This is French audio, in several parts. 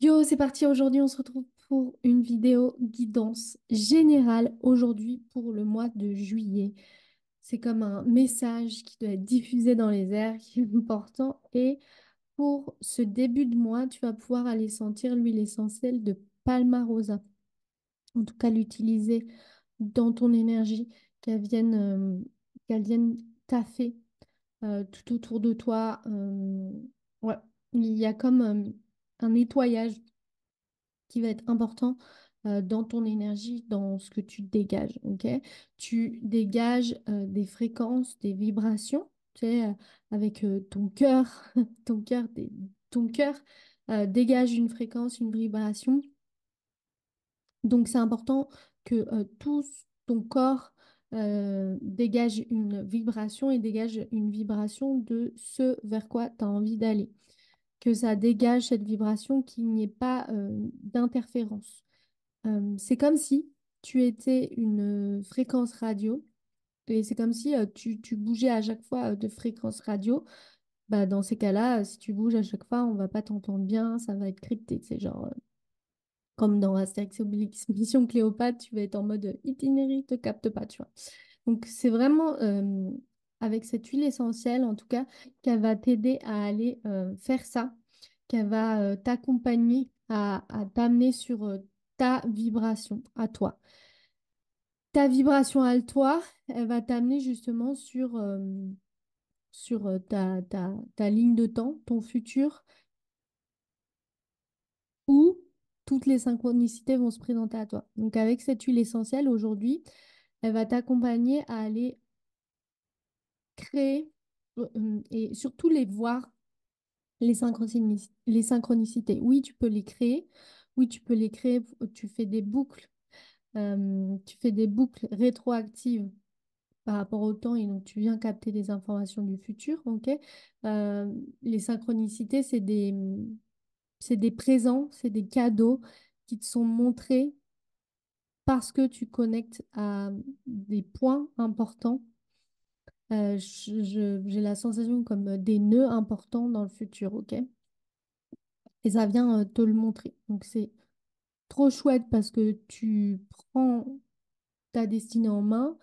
Yo, c'est parti. Aujourd'hui, on se retrouve pour une vidéo guidance générale aujourd'hui pour le mois de juillet. C'est comme un message qui doit être diffusé dans les airs, qui est important. Et pour ce début de mois, tu vas pouvoir aller sentir l'huile essentielle de Palmarosa. En tout cas, l'utiliser dans ton énergie, qu'elle vienne taffer tout autour de toi. Ouais, il y a comme un nettoyage qui va être important dans ton énergie, dans ce que tu dégages, ok? Tu dégages des fréquences, des vibrations, tu sais, avec ton cœur, ton cœur, ton cœur dégage une fréquence, une vibration. Donc, c'est important que tout ton corps dégage une vibration et dégage une vibration de ce vers quoi tu as envie d'aller. Que ça dégage cette vibration, qu'il n'y ait pas d'interférence. C'est comme si tu étais une fréquence radio et c'est comme si tu bougeais à chaque fois de fréquence radio. Bah, dans ces cas-là, si tu bouges à chaque fois, on va pas t'entendre bien, ça va être crypté. C'est genre comme dans Astérix et Obélix, Mission Cléopâtre, tu vas être en mode itinéraire, te capte pas, tu vois. Donc c'est vraiment avec cette huile essentielle, en tout cas, qu'elle va t'aider à aller faire ça, qu'elle va t'accompagner à t'amener sur ta vibration à toi. Ta vibration à toi, elle va t'amener justement sur ta ligne de temps, ton futur, où toutes les synchronicités vont se présenter à toi. Donc avec cette huile essentielle, aujourd'hui, elle va t'accompagner à aller créer et surtout les voir, les synchronicités. Oui, tu peux les créer. Oui, tu peux les créer. Tu fais des boucles. Tu fais des boucles rétroactives par rapport au temps et donc tu viens capter des informations du futur, ok? Les synchronicités, c'est des présents, c'est des cadeaux qui te sont montrés parce que tu connectes à des points importants. J'ai la sensation comme des nœuds importants dans le futur, ok? Et ça vient te le montrer. Donc c'est trop chouette parce que tu prends ta destinée en main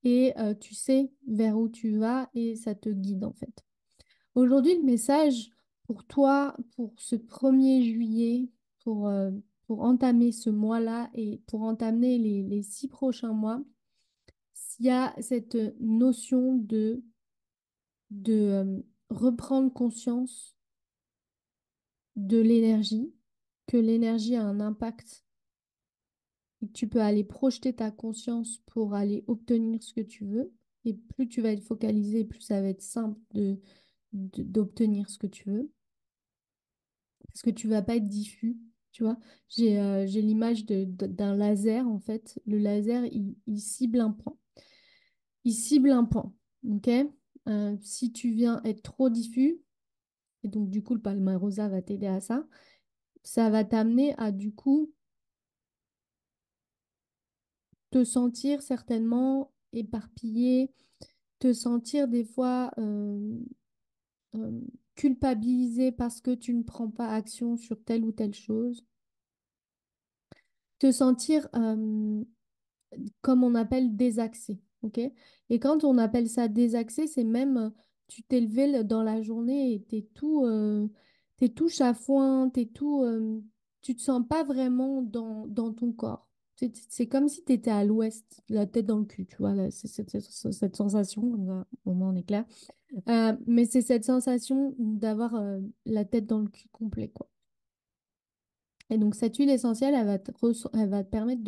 et tu sais vers où tu vas et ça te guide en fait. Aujourd'hui, le message pour toi, pour ce 1er juillet, pour, euh, pour entamer ce mois-là et pour entamer les 6 prochains mois, il y a cette notion de reprendre conscience de l'énergie, que l'énergie a un impact et que tu peux aller projeter ta conscience pour aller obtenir ce que tu veux. Et plus tu vas être focalisé, plus ça va être simple d'obtenir ce que tu veux. Parce que tu vas pas être diffus, tu vois. J'ai l'image d'un laser, en fait. Le laser, il cible un point. Il cible un point, ok? Si tu viens être trop diffus, et donc du coup, le Palmarosa va t'aider à ça, ça va t'amener à du coup te sentir certainement éparpillé, te sentir des fois euh, culpabilisé parce que tu ne prends pas action sur telle ou telle chose, te sentir comme on appelle désaxé, ok? Et quand on appelle ça désaxé, c'est même tu t'es levé dans la journée et t'es tout chafouin, tu te sens pas vraiment dans ton corps. C'est comme si tu étais à l'ouest, la tête dans le cul, tu vois, là, cette sensation, comme ça, au moins on est clair. Mais c'est cette sensation d'avoir la tête dans le cul complet, quoi. Et donc, cette huile essentielle, elle va te permettre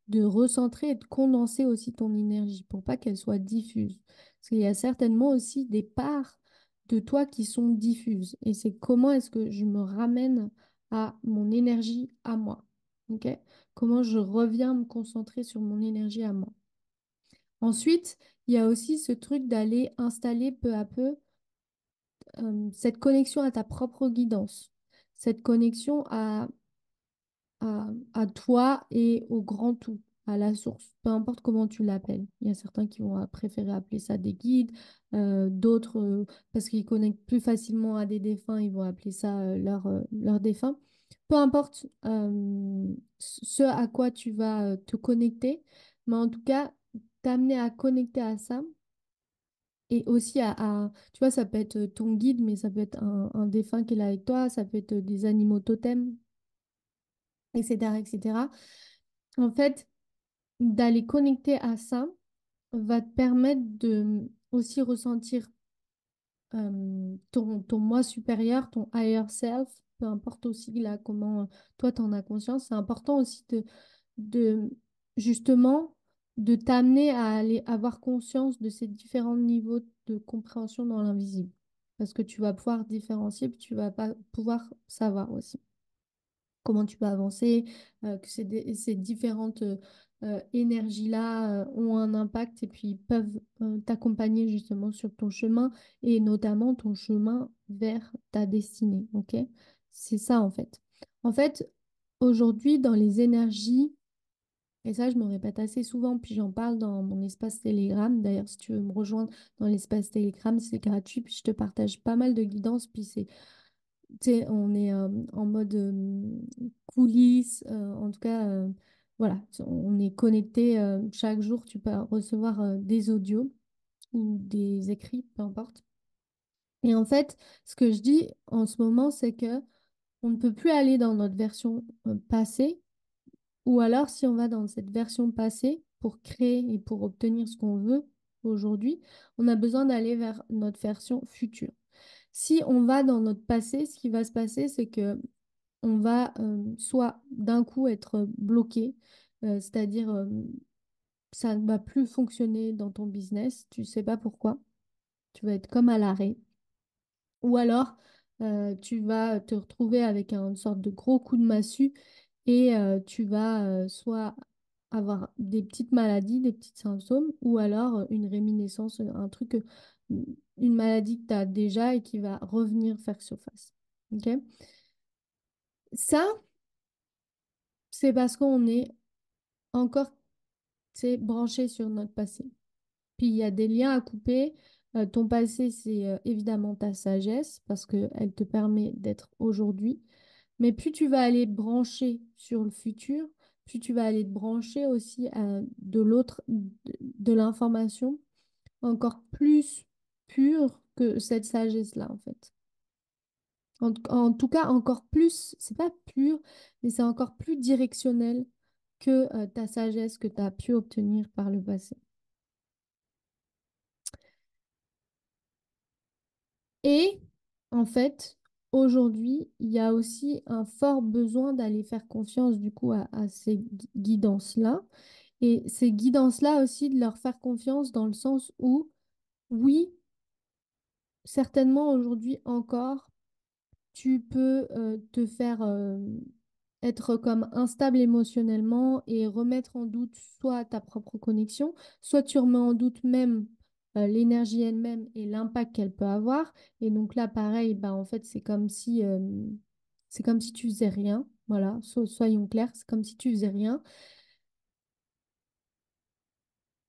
de recentrer et de condenser aussi ton énergie pour pas qu'elle soit diffuse. Parce qu'il y a certainement aussi des parts de toi qui sont diffuses. Et c'est comment est-ce que je me ramène à mon énergie à moi. OK? Comment je reviens me concentrer sur mon énergie à moi. Ensuite, il y a aussi ce truc d'aller installer peu à peu cette connexion à ta propre guidance, cette connexion à toi et au grand tout, à la source, peu importe comment tu l'appelles. Il y a certains qui vont préférer appeler ça des guides, d'autres, parce qu'ils connectent plus facilement à des défunts, ils vont appeler ça leur défunt. Peu importe ce à quoi tu vas te connecter, mais en tout cas, t'amener à connecter à ça et aussi tu vois, ça peut être ton guide, mais ça peut être un défunt qui est là avec toi, ça peut être des animaux totems, etc., etc. En fait, d'aller connecter à ça va te permettre de aussi ressentir ton moi supérieur, ton higher self, peu importe aussi là comment toi t'en as conscience, c'est important aussi de justement de t'amener à aller avoir conscience de ces différents niveaux de compréhension dans l'invisible. Parce que tu vas pouvoir différencier, puis tu vas pas pouvoir savoir aussi comment tu peux avancer, que ces différentes énergies-là ont un impact et puis peuvent t'accompagner justement sur ton chemin et notamment ton chemin vers ta destinée. Ok? C'est ça en fait. En fait, aujourd'hui, dans les énergies, et ça je me répète assez souvent, puis j'en parle dans mon espace Telegram. D'ailleurs, si tu veux me rejoindre dans l'espace Telegram, c'est gratuit, puis je te partage pas mal de guidance, puis c'est tu sais, on est en mode coulisses, en tout cas, voilà, on est connecté chaque jour, tu peux recevoir des audios ou des écrits, peu importe. Et en fait, ce que je dis en ce moment, c'est que on ne peut plus aller dans notre version passée, ou alors si on va dans cette version passée pour créer et pour obtenir ce qu'on veut aujourd'hui, on a besoin d'aller vers notre version future. Si on va dans notre passé, ce qui va se passer, c'est que on va soit d'un coup être bloqué, c'est-à-dire ça ne va plus fonctionner dans ton business, tu sais pas pourquoi, tu vas être comme à l'arrêt, ou alors tu vas te retrouver avec une sorte de gros coup de massue et tu vas soit avoir des petites maladies, des petits symptômes, ou alors une réminiscence, un truc, une maladie que tu as déjà et qui va revenir faire surface. Ok. Ça, c'est parce qu'on est encore, c'est branché sur notre passé. Puis il y a des liens à couper. Ton passé, c'est évidemment ta sagesse parce qu'elle te permet d'être aujourd'hui. Mais plus tu vas aller brancher sur le futur, plus tu vas aller te brancher aussi à de l'autre, de l'information encore plus pure que cette sagesse-là, en fait. En tout cas, encore plus, c'est pas pur, mais c'est encore plus directionnel que ta sagesse que tu as pu obtenir par le passé. Et en fait, aujourd'hui, il y a aussi un fort besoin d'aller faire confiance du coup à ces guidances-là. Et ces guidances-là aussi, de leur faire confiance dans le sens où, oui, certainement aujourd'hui encore, tu peux te faire être comme instable émotionnellement et remettre en doute soit ta propre connexion, soit tu remets en doute même l'énergie elle-même et l'impact qu'elle peut avoir. Et donc là, pareil, bah, en fait, c'est comme si tu faisais rien. Voilà, soyons clairs, c'est comme si tu faisais rien.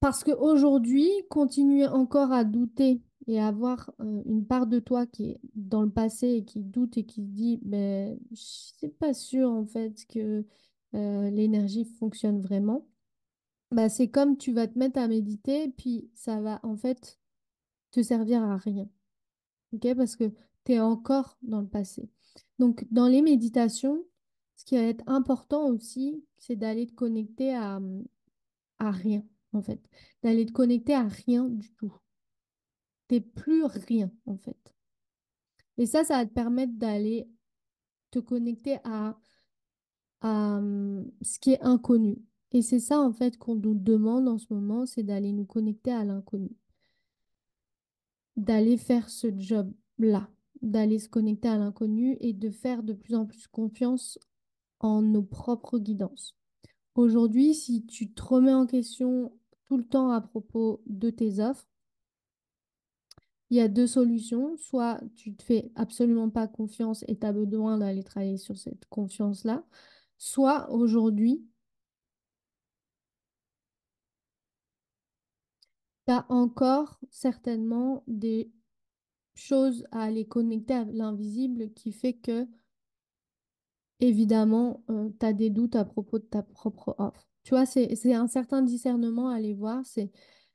Parce qu'aujourd'hui, continuer encore à douter et avoir une part de toi qui est dans le passé et qui doute et qui se dit, ben, je suis pas sûre en fait que l'énergie fonctionne vraiment, bah, c'est comme tu vas te mettre à méditer, puis ça va en fait te servir à rien. Ok? Parce que tu es encore dans le passé. Donc, dans les méditations, ce qui va être important aussi, c'est d'aller te connecter à rien, en fait. D'aller te connecter à rien du tout. T'es plus rien, en fait. Et ça va te permettre d'aller te connecter à ce qui est inconnu. Et c'est ça, en fait, qu'on nous demande en ce moment, c'est d'aller nous connecter à l'inconnu. D'aller faire ce job-là, d'aller se connecter à l'inconnu et de faire de plus en plus confiance en nos propres guidances. Aujourd'hui, si tu te remets en question tout le temps à propos de tes offres, il y a deux solutions. Soit tu te fais absolument pas confiance et tu as besoin d'aller travailler sur cette confiance-là. Soit aujourd'hui, tu as encore certainement des choses à aller connecter à l'invisible qui fait que évidemment, tu as des doutes à propos de ta propre offre. Tu vois, c'est un certain discernement à aller voir. C'est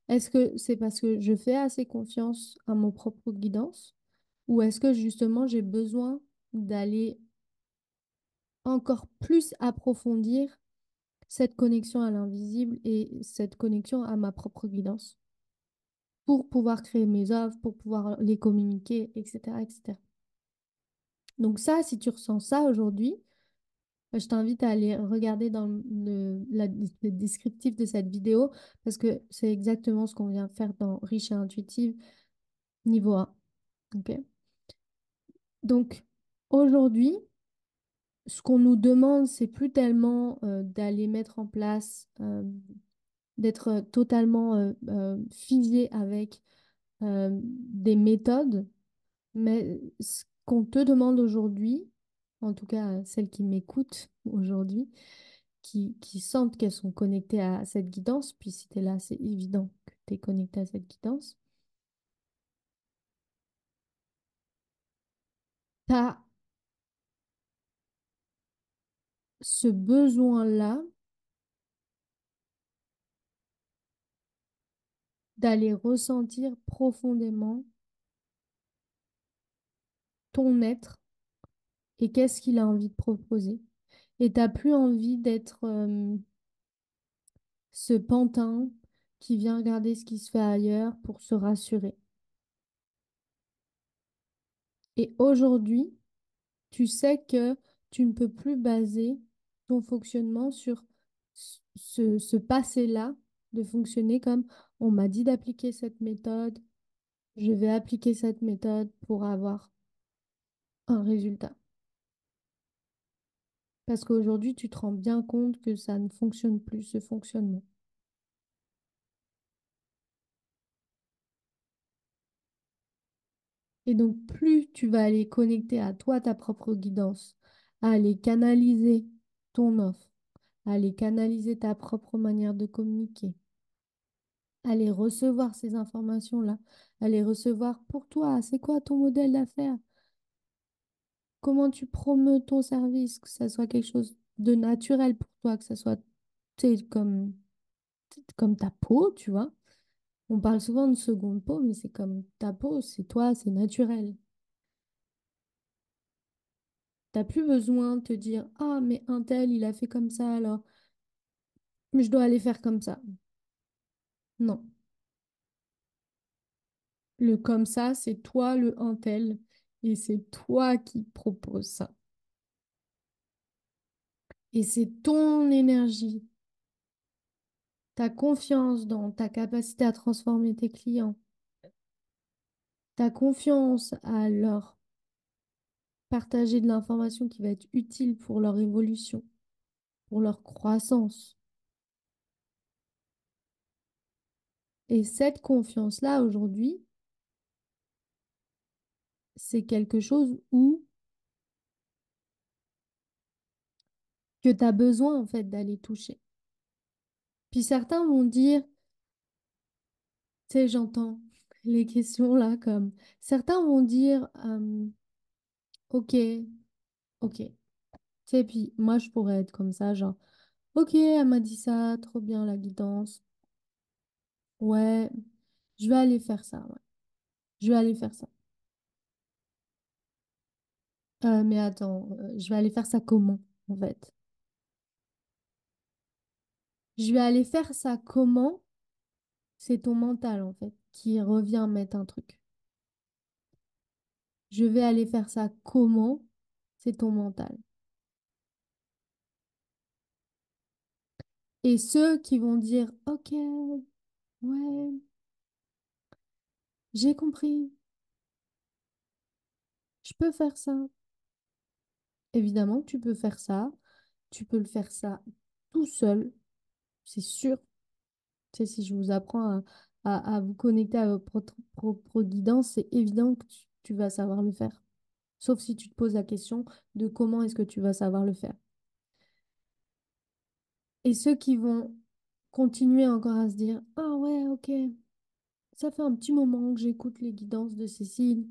est-ce que c'est parce que je fais assez confiance à mon propre guidance ou est-ce que justement j'ai besoin d'aller encore plus approfondir cette connexion à l'invisible et cette connexion à ma propre guidance pour pouvoir créer mes offres, pour pouvoir les communiquer, etc., etc. Donc ça, si tu ressens ça aujourd'hui, je t'invite à aller regarder dans le descriptif de cette vidéo parce que c'est exactement ce qu'on vient faire dans Riche et Intuitive niveau 1. Ok. Donc aujourd'hui, ce qu'on nous demande, c'est plus tellement d'aller mettre en place, d'être totalement figé avec des méthodes, mais ce qu'on te demande aujourd'hui, en tout cas celles qui m'écoutent aujourd'hui, qui sentent qu'elles sont connectées à cette guidance, puis si tu es là, c'est évident que tu es connecté à cette guidance, tu as ce besoin-là d'aller ressentir profondément ton être et qu'est-ce qu'il a envie de proposer. Et t'as plus envie d'être ce pantin qui vient regarder ce qui se fait ailleurs pour se rassurer. Et aujourd'hui, tu sais que tu ne peux plus baser ton fonctionnement sur ce passé-là de fonctionner comme on m'a dit d'appliquer cette méthode, je vais appliquer cette méthode pour avoir un résultat. Parce qu'aujourd'hui, tu te rends bien compte que ça ne fonctionne plus, ce fonctionnement. Et donc, plus tu vas aller connecter à toi, ta propre guidance, à aller canaliser ton offre, à aller canaliser ta propre manière de communiquer, à aller recevoir ces informations-là, à les recevoir pour toi. C'est quoi ton modèle d'affaires? Comment tu promeus ton service, que ça soit quelque chose de naturel pour toi, que ça soit, tu sais, comme ta peau, tu vois. On parle souvent de seconde peau, mais c'est comme ta peau, c'est toi, c'est naturel. T'as plus besoin de te dire, ah, mais un tel, il a fait comme ça, alors je dois aller faire comme ça. Non. Le comme ça, c'est toi le un tel, et c'est toi qui propose ça. Et c'est ton énergie, ta confiance dans ta capacité à transformer tes clients, ta confiance à leur partager de l'information qui va être utile pour leur évolution, pour leur croissance. Et cette confiance-là, aujourd'hui, c'est quelque chose où que tu as besoin en fait d'aller toucher. Puis certains vont dire, tu sais, j'entends les questions là comme, certains vont dire, ok, ok. Tu sais, puis moi je pourrais être comme ça, genre, ok, elle m'a dit ça, trop bien la guidance. Ouais, je vais aller faire ça, ouais. Je vais aller faire ça. Mais attends, je vais aller faire ça comment, en fait? Je vais aller faire ça comment? C'est ton mental, en fait, qui revient mettre un truc. Je vais aller faire ça comment? C'est ton mental. Et ceux qui vont dire, ok, ouais, j'ai compris, je peux faire ça. Évidemment que tu peux faire ça. Tu peux le faire ça tout seul, c'est sûr. Tu sais, si je vous apprends à vous connecter à votre propre guidance, c'est évident que tu vas savoir le faire. Sauf si tu te poses la question de comment est-ce que tu vas savoir le faire. Et ceux qui vont continuer encore à se dire, ah ouais, ok, ça fait un petit moment que j'écoute les guidances de Cécile.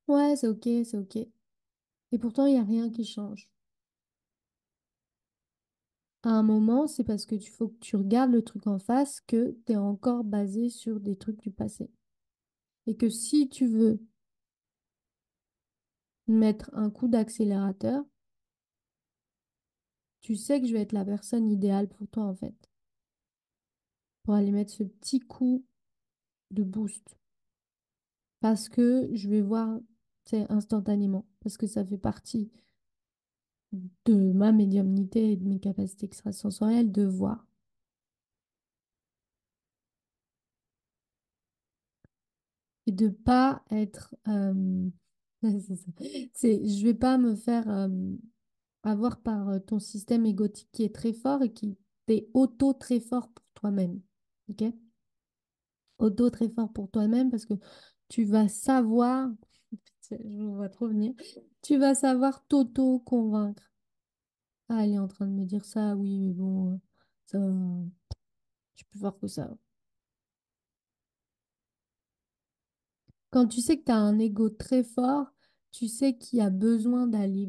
Ouais, c'est ok, c'est ok. Et pourtant, il n'y a rien qui change. À un moment, c'est parce que tu faut que tu regardes le truc en face que tu es encore basé sur des trucs du passé. Et que si tu veux mettre un coup d'accélérateur, tu sais que je vais être la personne idéale pour toi, en fait, pour aller mettre ce petit coup de boost. Parce que je vais voir, c'est instantanément, parce que ça fait partie de ma médiumnité et de mes capacités extrasensorielles de voir. Et de pas être... c'est ça. Je vais pas me faire avoir par ton système égotique qui est très fort et qui t'est auto très fort pour toi-même. OK? Auto très fort pour toi-même parce que tu vas savoir, je me vois trop venir, tu vas savoir t'auto-convaincre. Ah, elle est en train de me dire ça, oui, mais bon, ça, je suis plus fort que ça. Quand tu sais que tu as un ego très fort, tu sais qu'il y a besoin d'aller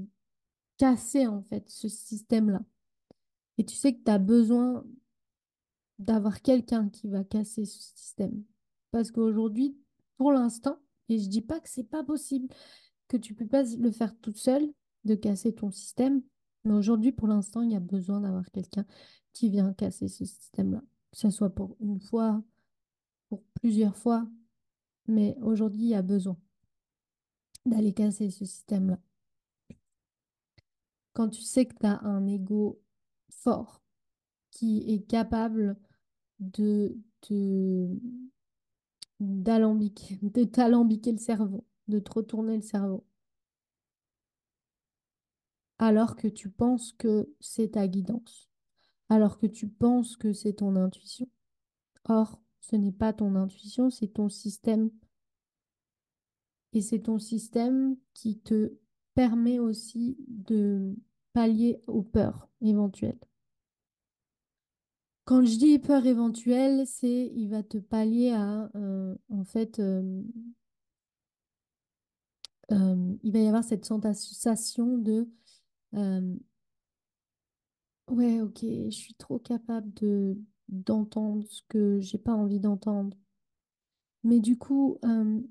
casser en fait ce système-là. Et tu sais que tu as besoin d'avoir quelqu'un qui va casser ce système. Parce qu'aujourd'hui, pour l'instant, et je dis pas que c'est pas possible, que tu peux pas le faire toute seule, de casser ton système, mais aujourd'hui, pour l'instant, il y a besoin d'avoir quelqu'un qui vient casser ce système-là. Que ce soit pour une fois, pour plusieurs fois, mais aujourd'hui, il y a besoin d'aller casser ce système-là. Quand tu sais que tu as un ego fort qui est capable de, d'alambiquer, de t'alambiquer le cerveau, de te retourner le cerveau, alors que tu penses que c'est ta guidance, alors que tu penses que c'est ton intuition. Or, ce n'est pas ton intuition, c'est ton système. Et c'est ton système qui te permet aussi de pallier aux peurs éventuelles. Quand je dis peur éventuelle, c'est il va te pallier à, en fait, il va y avoir cette sensation de ouais, ok, je suis trop capable de d'entendre ce que j'ai pas envie d'entendre. Mais du coup,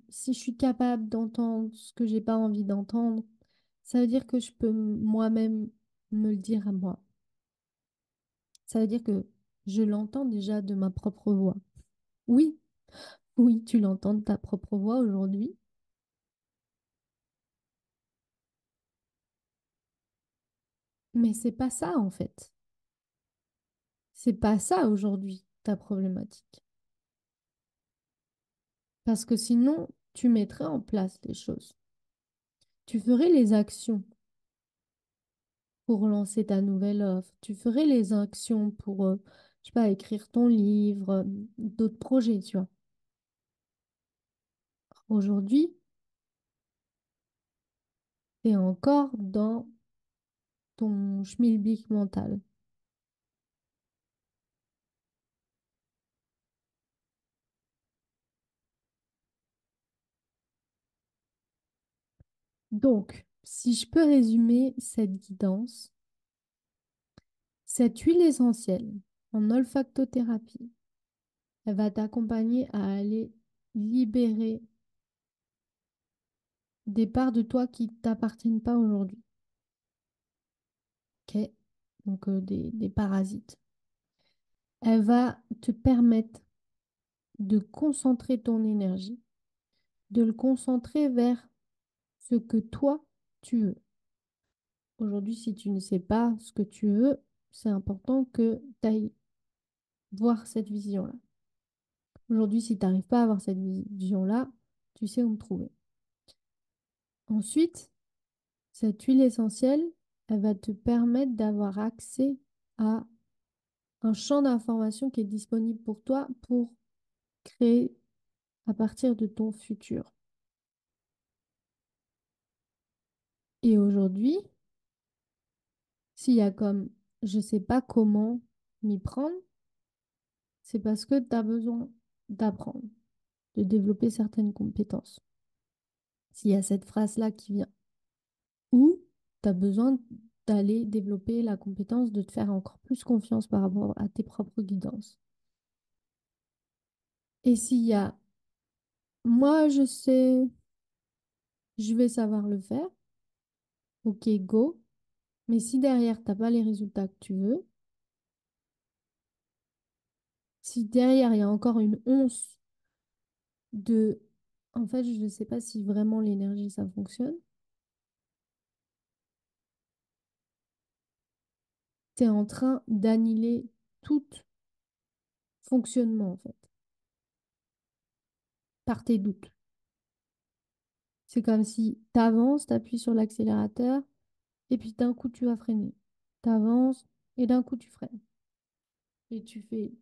si je suis capable d'entendre ce que j'ai pas envie d'entendre, ça veut dire que je peux moi-même me le dire à moi. Ça veut dire que je l'entends déjà de ma propre voix. Oui, oui, tu l'entends de ta propre voix aujourd'hui, mais c'est pas ça en fait. C'est pas ça aujourd'hui ta problématique. Parce que sinon, tu mettrais en place les choses. Tu ferais les actions pour lancer ta nouvelle offre. Tu ferais les actions pour, je sais pas, écrire ton livre, d'autres projets, tu vois. Aujourd'hui, tu es encore dans ton schmilblick mental. Donc, si je peux résumer cette guidance, cette huile essentielle en olfactothérapie, elle va t'accompagner à aller libérer des parts de toi qui ne t'appartiennent pas aujourd'hui. Ok? Donc, des parasites. Elle va te permettre de concentrer ton énergie, de le concentrer vers ce que toi, tu veux. Aujourd'hui, si tu ne sais pas ce que tu veux, c'est important que tu ailles voir cette vision-là. Aujourd'hui, si tu n'arrives pas à avoir cette vision-là, tu sais où me trouver. Ensuite, cette huile essentielle, elle va te permettre d'avoir accès à un champ d'information qui est disponible pour toi pour créer à partir de ton futur. Et aujourd'hui, s'il y a comme je sais pas comment m'y prendre, c'est parce que tu as besoin d'apprendre, de développer certaines compétences. S'il y a cette phrase-là qui vient. ou tu as besoin d'aller développer la compétence de te faire encore plus confiance par rapport à tes propres guidances. Et s'il y a, moi je sais, je vais savoir le faire, ok, go. Mais si derrière, t'as pas les résultats que tu veux, si derrière, il y a encore une once de... En fait, je ne sais pas si vraiment l'énergie, ça fonctionne. Tu es en train d'annihiler tout fonctionnement, en fait, par tes doutes. C'est comme si tu avances, tu appuies sur l'accélérateur, et puis d'un coup, tu vas freiner. Tu avances, et d'un coup, tu freines. Et tu fais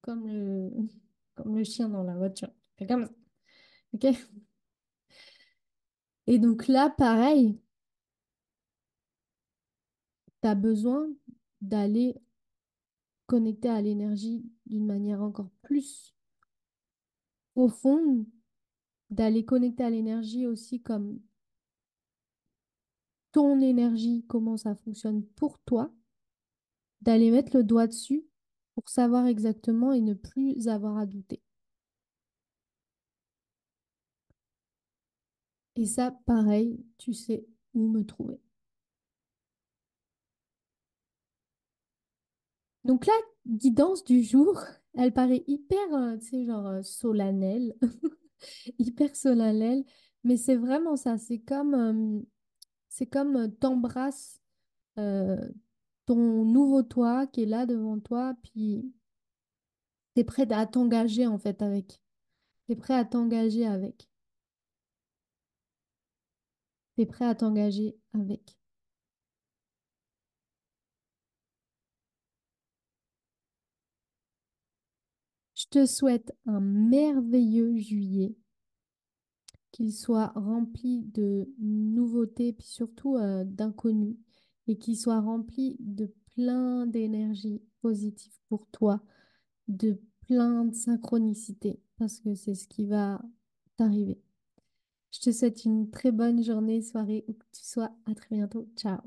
comme comme le chien dans la voiture. Tu fais comme ça. OK? Et donc là, pareil, tu as besoin d'aller connecter à l'énergie d'une manière encore plus profonde, d'aller connecter à l'énergie aussi comme ton énergie, comment ça fonctionne pour toi, d'aller mettre le doigt dessus pour savoir exactement et ne plus avoir à douter. Et ça, pareil, tu sais où me trouver. Donc la guidance du jour, elle paraît hyper, tu sais, genre solennelle, hyper solennelle, mais c'est vraiment ça. C'est comme t'embrasses euh, ton nouveau toi qui est là devant toi, puis t'es prêt à t'engager en fait avec. T'es prêt à t'engager avec. T'es prêt à t'engager avec. Je te souhaite un merveilleux juillet, qu'il soit rempli de nouveautés, puis surtout d'inconnus, et qu'il soit rempli de plein d'énergie positive pour toi, de plein de synchronicité, parce que c'est ce qui va t'arriver. Je te souhaite une très bonne journée, soirée, où que tu sois. À très bientôt. Ciao.